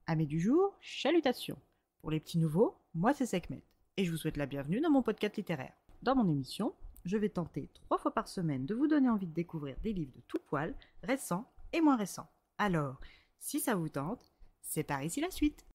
Amis du jour, chalutations. Pour les petits nouveaux, moi c'est Sekhmet et je vous souhaite la bienvenue dans mon podcast littéraire. Dans mon émission, je vais tenter 3 fois par semaine de vous donner envie de découvrir des livres de tout poil, récents et moins récents. Alors, si ça vous tente, c'est par ici la suite.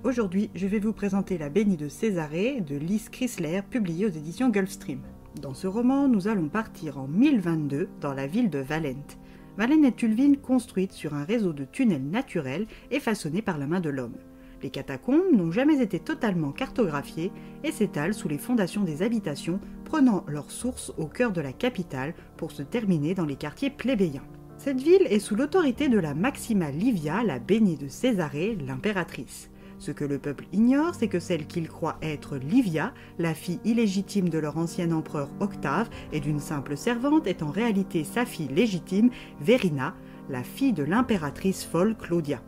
Aujourd'hui, je vais vous présenter La Bénie de Césarée de Lise Chrysler, publiée aux éditions Gulfstream. Dans ce roman, nous allons partir en 1022 dans la ville de Valente. Valente est une ville construite sur un réseau de tunnels naturels et façonnés par la main de l'homme. Les catacombes n'ont jamais été totalement cartographiées et s'étalent sous les fondations des habitations, prenant leur source au cœur de la capitale pour se terminer dans les quartiers plébéiens. Cette ville est sous l'autorité de la Maxima Livia, la Bénie de Césarée, l'impératrice. Ce que le peuple ignore, c'est que celle qu'il croit être Livia, la fille illégitime de leur ancien empereur Octave et d'une simple servante, est en réalité sa fille légitime, Verina, la fille de l'impératrice folle Claudia.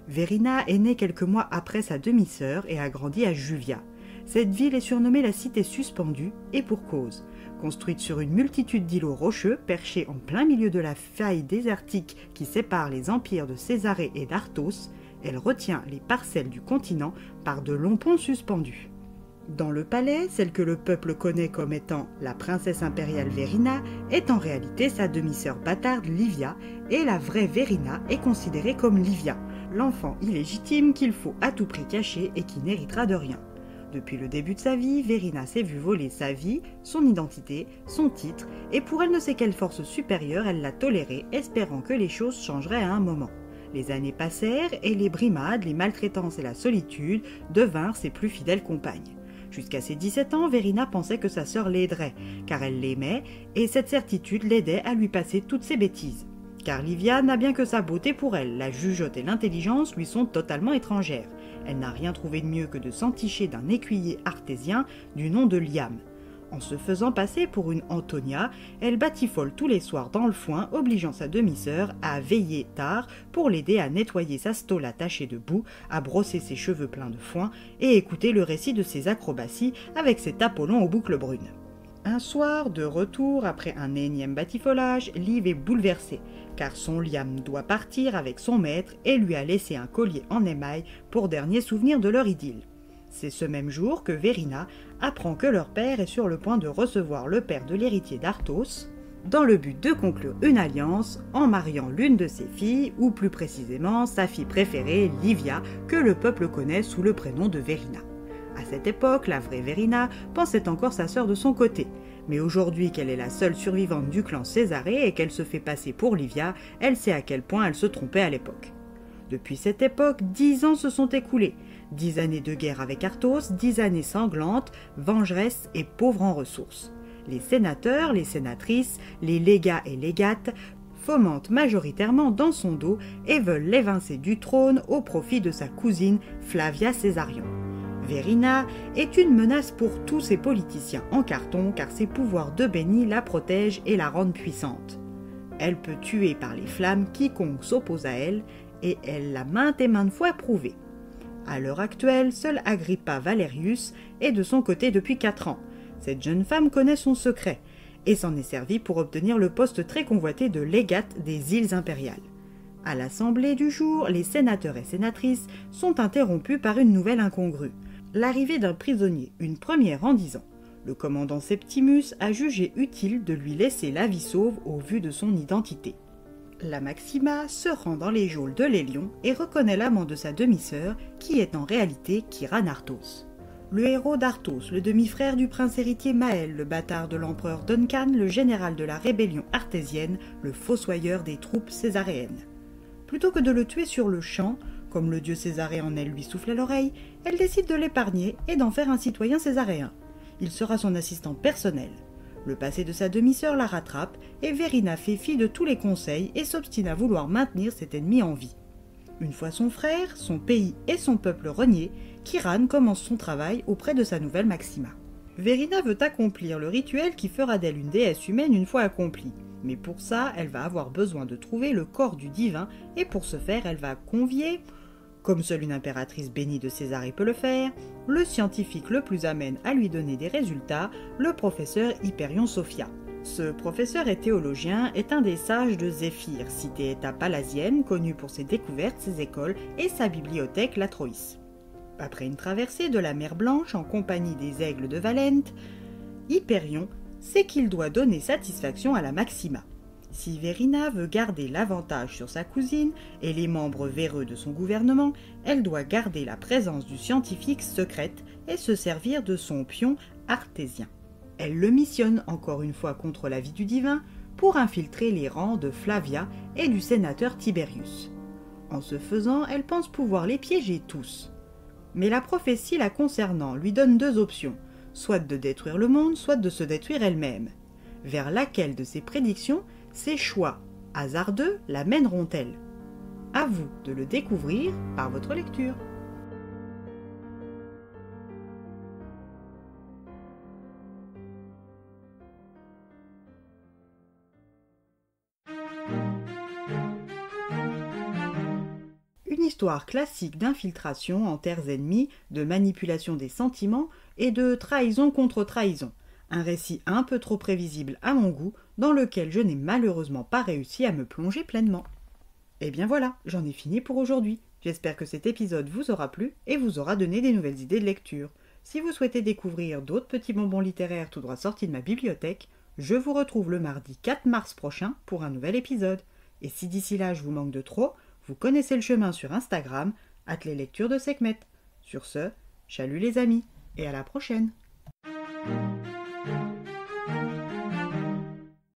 Verina est née quelques mois après sa demi-sœur et a grandi à Juvia. Cette ville est surnommée la Cité Suspendue, et pour cause. Construite sur une multitude d'îlots rocheux, perchés en plein milieu de la faille désertique qui sépare les empires de Césarée et d'Arthos, elle retient les parcelles du continent par de longs ponts suspendus. Dans le palais, celle que le peuple connaît comme étant la princesse impériale Verina est en réalité sa demi-sœur bâtarde Livia, et la vraie Verina est considérée comme Livia, l'enfant illégitime qu'il faut à tout prix cacher et qui n'héritera de rien. Depuis le début de sa vie, Verina s'est vue voler sa vie, son identité, son titre, et pour elle ne sait quelle force supérieure elle l'a tolérée, espérant que les choses changeraient à un moment. Les années passèrent et les brimades, les maltraitances et la solitude devinrent ses plus fidèles compagnes. Jusqu'à ses 17 ans, Verina pensait que sa sœur l'aiderait, car elle l'aimait, et cette certitude l'aidait à lui passer toutes ses bêtises. Car Livia n'a bien que sa beauté pour elle, la jugeote et l'intelligence lui sont totalement étrangères. Elle n'a rien trouvé de mieux que de s'enticher d'un écuyer artésien du nom de Liam. En se faisant passer pour une Antonia, elle batifole tous les soirs dans le foin, obligeant sa demi-sœur à veiller tard pour l'aider à nettoyer sa stola tachée de boue, à brosser ses cheveux pleins de foin et écouter le récit de ses acrobaties avec cet Apollon aux boucles brunes. Un soir, de retour après un énième batifolage, Liv est bouleversée, car son Liam doit partir avec son maître et lui a laissé un collier en émail pour dernier souvenir de leur idylle. C'est ce même jour que Verina apprend que leur père est sur le point de recevoir le père de l'héritier d'Arthos, dans le but de conclure une alliance en mariant l'une de ses filles, ou plus précisément sa fille préférée, Livia, que le peuple connaît sous le prénom de Verina. À cette époque, la vraie Verina pensait encore sa sœur de son côté, mais aujourd'hui qu'elle est la seule survivante du clan Césarée et qu'elle se fait passer pour Livia, elle sait à quel point elle se trompait à l'époque. Depuis cette époque, 10 ans se sont écoulés. 10 années de guerre avec Arthos, 10 années sanglantes, vengeresses et pauvres en ressources. Les sénateurs, les sénatrices, les légats et légates fomentent majoritairement dans son dos et veulent l'évincer du trône au profit de sa cousine Flavia Césarion. Verina est une menace pour tous ces politiciens en carton car ses pouvoirs de béni la protègent et la rendent puissante. Elle peut tuer par les flammes quiconque s'oppose à elle et elle l'a maintes et maintes fois prouvé. À l'heure actuelle, seule Agrippa Valerius est de son côté depuis 4 ans. Cette jeune femme connaît son secret et s'en est servie pour obtenir le poste très convoité de légate des îles impériales. À l'assemblée du jour, les sénateurs et sénatrices sont interrompus par une nouvelle incongrue. L'arrivée d'un prisonnier, une première en 10 ans. Le commandant Septimus a jugé utile de lui laisser la vie sauve au vu de son identité. La Maxima se rend dans les geôles de l'Hélion et reconnaît l'amant de sa demi-sœur, qui est en réalité Kiran Arthos. Le héros d'Arthos, le demi-frère du prince héritier Maël, le bâtard de l'empereur Duncan, le général de la rébellion artésienne, le fossoyeur des troupes césaréennes. Plutôt que de le tuer sur le champ, comme le dieu césarée en elle lui souffle à l'oreille, elle décide de l'épargner et d'en faire un citoyen césaréen. Il sera son assistant personnel. Le passé de sa demi-sœur la rattrape et Verina fait fi de tous les conseils et s'obstine à vouloir maintenir cet ennemi en vie. Une fois son frère, son pays et son peuple reniés, Kiran commence son travail auprès de sa nouvelle Maxima. Verina veut accomplir le rituel qui fera d'elle une déesse humaine une fois accomplie. Mais pour ça, elle va avoir besoin de trouver le corps du divin et pour ce faire, elle va convier, comme seule une impératrice bénie de Césarée peut le faire, le scientifique le plus amène à lui donner des résultats, le professeur Hyperion Sophia. Ce professeur et théologien est un des sages de Zéphyr, cité-État palasienne connue pour ses découvertes, ses écoles et sa bibliothèque La Troïs. Après une traversée de la mer Blanche en compagnie des aigles de Valente, Hyperion sait qu'il doit donner satisfaction à la Maxima. Si Verina veut garder l'avantage sur sa cousine et les membres véreux de son gouvernement, elle doit garder la présence du scientifique secrète et se servir de son pion artésien. Elle le missionne encore une fois contre l'avis du divin pour infiltrer les rangs de Flavia et du sénateur Tiberius. En ce faisant, elle pense pouvoir les piéger tous. Mais la prophétie la concernant lui donne deux options, soit de détruire le monde, soit de se détruire elle-même. Vers laquelle de ces prédictions ces choix hasardeux la mèneront-elles? À vous de le découvrir par votre lecture. Une histoire classique d'infiltration en terres ennemies, de manipulation des sentiments et de trahison contre trahison. Un récit un peu trop prévisible à mon goût, dans lequel je n'ai malheureusement pas réussi à me plonger pleinement. Et bien voilà, j'en ai fini pour aujourd'hui. J'espère que cet épisode vous aura plu et vous aura donné des nouvelles idées de lecture. Si vous souhaitez découvrir d'autres petits bonbons littéraires tout droit sortis de ma bibliothèque, je vous retrouve le mardi 4 mars prochain pour un nouvel épisode. Et si d'ici là je vous manque de trop, vous connaissez le chemin sur Instagram, @leslectures de Sekhmet. Sur ce, chalut les amis, et à la prochaine.